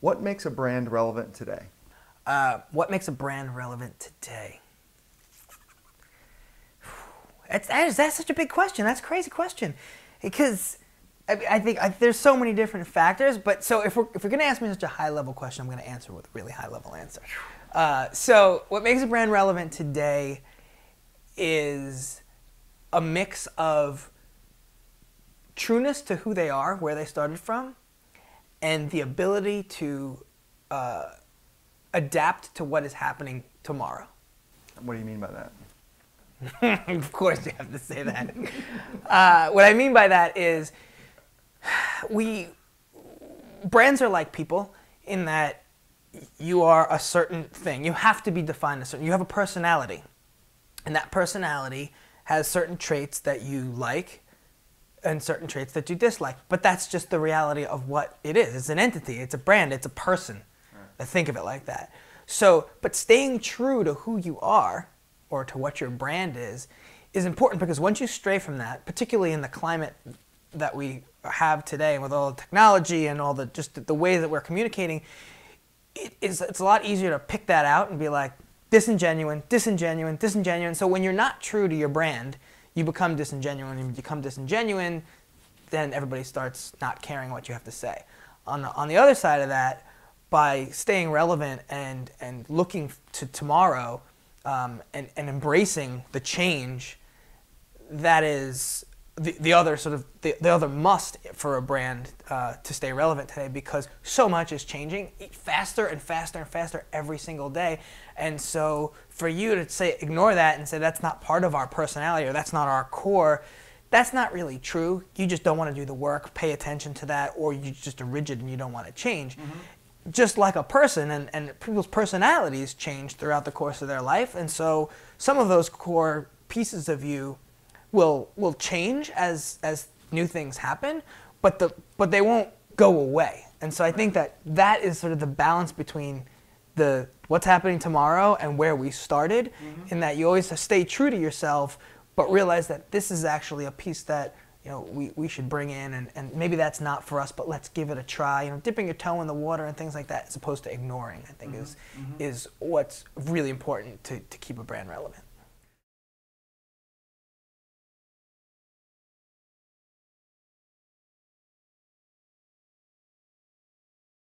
What makes a brand relevant today? What makes a brand relevant today? That's such a big question. That's a crazy question. Because I think there's so many different factors. But so if you're going to ask me such a high-level question, I'm going to answer with a really high-level answer. So what makes a brand relevant today is a mix of trueness to who they are, where they started from, and the ability to adapt to what is happening tomorrow. What do you mean by that? Of course you have to say that. What I mean by that is brands are like people in that you are a certain thing. You have to be defined as certain. You have a personality, and that personality has certain traits that you like and certain traits that you dislike. But that's just the reality of what it is. It's an entity. It's a brand. It's a person. Right. Think of it like that. So, but staying true to who you are or to what your brand is important, because once you stray from that, particularly in the climate that we have today with all the technology and all the just the way that we're communicating, it's a lot easier to pick that out and be like disingenuine. So when you're not true to your brand, you become disingenuine. And when you become disingenuine, then everybody starts not caring what you have to say. On the other side of that, by staying relevant and looking to tomorrow and embracing the change, that is the other sort of the other must for a brand to stay relevant today, because so much is changing faster and faster and faster every single day. And so for you to say ignore that and say that's not part of our personality or that's not our core, that's not really true. You just don't want to do the work, pay attention to that, or you're just a rigid and you don't want to change. Mm-hmm. Just like a person, and people's personalities change throughout the course of their life, and so some of those core pieces of you will change as new things happen, but they won't go away. And so I think that is sort of the balance between what's happening tomorrow and where we started, mm-hmm. in that you always stay true to yourself, but realize that this is actually a piece that we should bring in, and maybe that's not for us, but let's give it a try. Dipping your toe in the water and things like that, as opposed to ignoring, I think, mm-hmm. is what's really important to keep a brand relevant.